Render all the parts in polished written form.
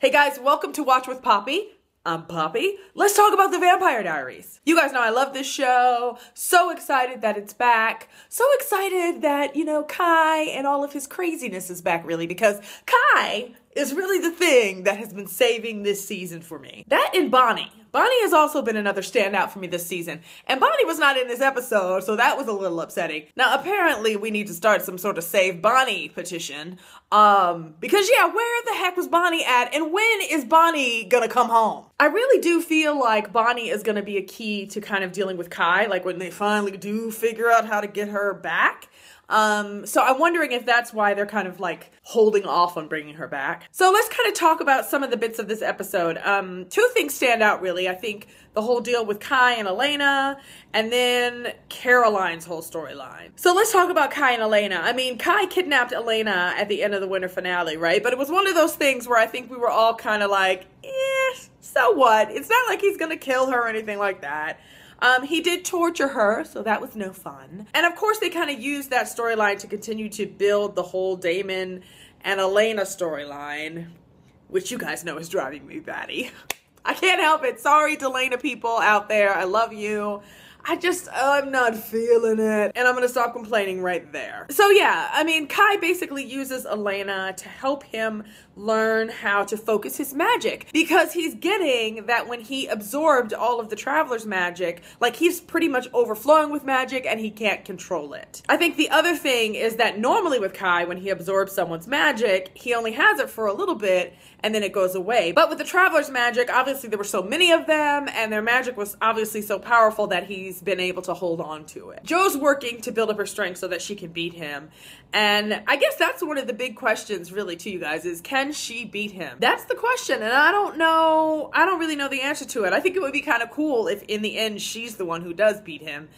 Hey guys, welcome to Watch with Poppy. I'm Poppy. Let's talk about the Vampire Diaries. You guys know I love this show. So excited that it's back. So excited that, Kai and all of his craziness is back, really, because Kai is really the thing that has been saving this season for me. That and Bonnie. Bonnie has also been another standout for me this season. And Bonnie was not in this episode, so that was a little upsetting. Now, apparently, we need to start some sort of Save Bonnie petition. Because, where the heck was Bonnie at? And when is Bonnie gonna come home? I really do feel like Bonnie is gonna be a key to kind of dealing with Kai, like when they finally do figure out how to get her back. So I'm wondering if that's why they're kind of like holding off on bringing her back. So let's kind of talk about some of the bits of this episode. Two things stand out really. I think the whole deal with Kai and Elena, and then Caroline's whole storyline. So let's talk about Kai and Elena. I mean, Kai kidnapped Elena at the end of the winter finale, right? But it was one of those things where I think we were all kind of like, so what? It's not like he's gonna kill her or anything like that. He did torture her, so that was no fun. And of course, they kind of used that storyline to continue to build the whole Damon and Elena storyline, which you guys know is driving me batty. I can't help it. Sorry, Delana people out there. I love you. I'm not feeling it. And I'm gonna stop complaining right there. So yeah, I mean, Kai basically uses Elena to help him learn how to focus his magic, because he's getting that when he absorbed all of the Traveler's magic, like he's pretty much overflowing with magic and he can't control it. I think the other thing is that normally with Kai, when he absorbs someone's magic, he only has it for a little bit and then it goes away. But with the Traveler's magic, obviously there were so many of them and their magic was obviously so powerful that he's been able to hold on to it. Jo's working to build up her strength so that she can beat him. And I guess that's one of the big questions really to you guys is, can she beat him? That's the question, and I don't know. I don't really know the answer to it. I think it would be kind of cool if in the end she's the one who does beat him,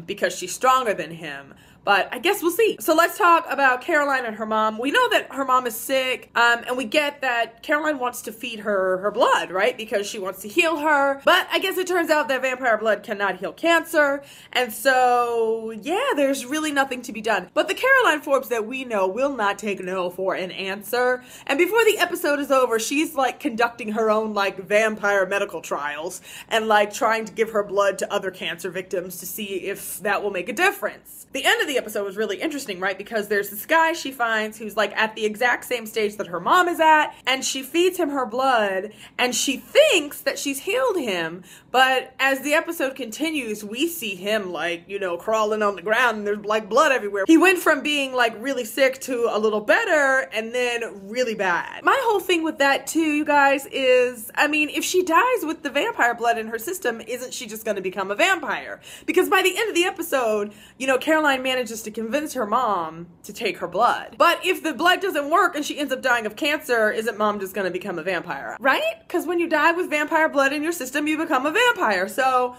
because she's stronger than him. But I guess we'll see. So let's talk about Caroline and her mom. We know that her mom is sick, and we get that Caroline wants to feed her blood, right? Because she wants to heal her. But I guess it turns out that vampire blood cannot heal cancer. And so, yeah, there's really nothing to be done. But the Caroline Forbes that we know will not take no for an answer. And before the episode is over, she's like conducting her own like vampire medical trials and like trying to give her blood to other cancer victims to see if that will make a difference. The end of the episode was really interesting, right? Because there's this guy she finds who's like at the exact same stage that her mom is at, and she feeds him her blood, and she thinks that she's healed him, but as the episode continues, we see him like, crawling on the ground, and there's like blood everywhere. He went from being like really sick to a little better, and then really bad. My whole thing with that too, you guys, is, I mean, if she dies with the vampire blood in her system, isn't she just gonna become a vampire? Because by the end of the episode, Caroline manages to convince her mom to take her blood. But if the blood doesn't work and she ends up dying of cancer, isn't mom just gonna become a vampire? Right? Because when you die with vampire blood in your system, you become a vampire. So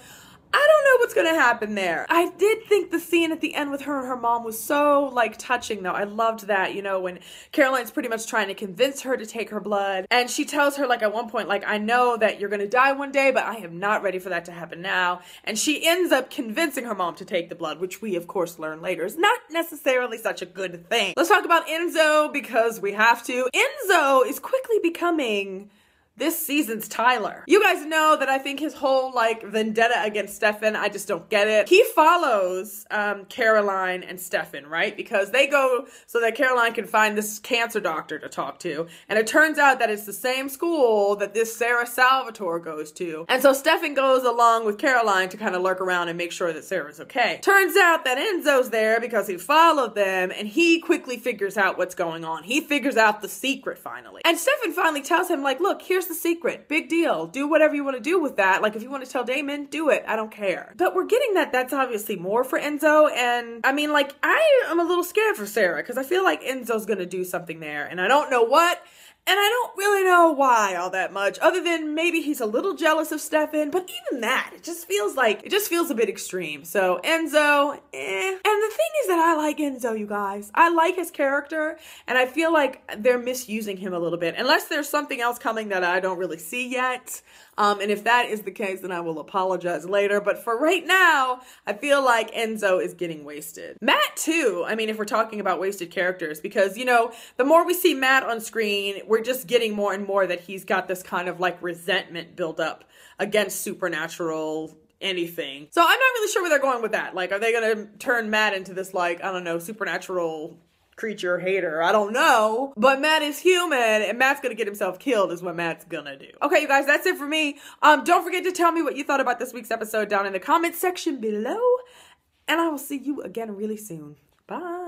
I don't know what's gonna happen there. I did think the scene at the end with her and her mom was so like touching though. I loved that, when Caroline's pretty much trying to convince her to take her blood. And she tells her like at one point, like, I know that you're gonna die one day, but I am not ready for that to happen now. And she ends up convincing her mom to take the blood, which we of course learn later is not necessarily such a good thing. Let's talk about Enzo because we have to. Enzo is quickly becoming this season's Tyler. You guys know that I think his whole like vendetta against Stefan, I just don't get it. He follows Caroline and Stefan, right? Because they go so that Caroline can find this cancer doctor to talk to. And it turns out that it's the same school that this Sarah Salvatore goes to. And so Stefan goes along with Caroline to kind of lurk around and make sure that Sarah's okay. Turns out that Enzo's there because he followed them and he quickly figures out what's going on. He figures out the secret finally. And Stefan finally tells him like, look, here's the secret. Big deal. Do whatever you want to do with that. Like if you want to tell Damon, do it. I don't care. But we're getting that that's obviously more for Enzo. And I mean, like, I am a little scared for Sarah because I feel like Enzo's going to do something there and I don't know what. And I don't really know why all that much, other than maybe he's a little jealous of Stefan, but even that, it just feels a bit extreme. So Enzo, And the thing is that I like Enzo, you guys. I like his character, and I feel like they're misusing him a little bit, unless there's something else coming that I don't really see yet. And if that is the case, then I will apologize later. But for right now, I feel like Enzo is getting wasted. Matt too, if we're talking about wasted characters, because, the more we see Matt on screen, we're just getting more and and more that he's got this kind of like resentment build up against supernatural anything. So I'm not really sure where they're going with that. Like, are they gonna turn Matt into this, like, I don't know, supernatural creature hater? I don't know. But Matt is human, and Matt's gonna get himself killed is what Matt's gonna do. Okay, you guys, that's it for me. Don't forget to tell me what you thought about this week's episode down in the comments section below. And I will see you again really soon. Bye.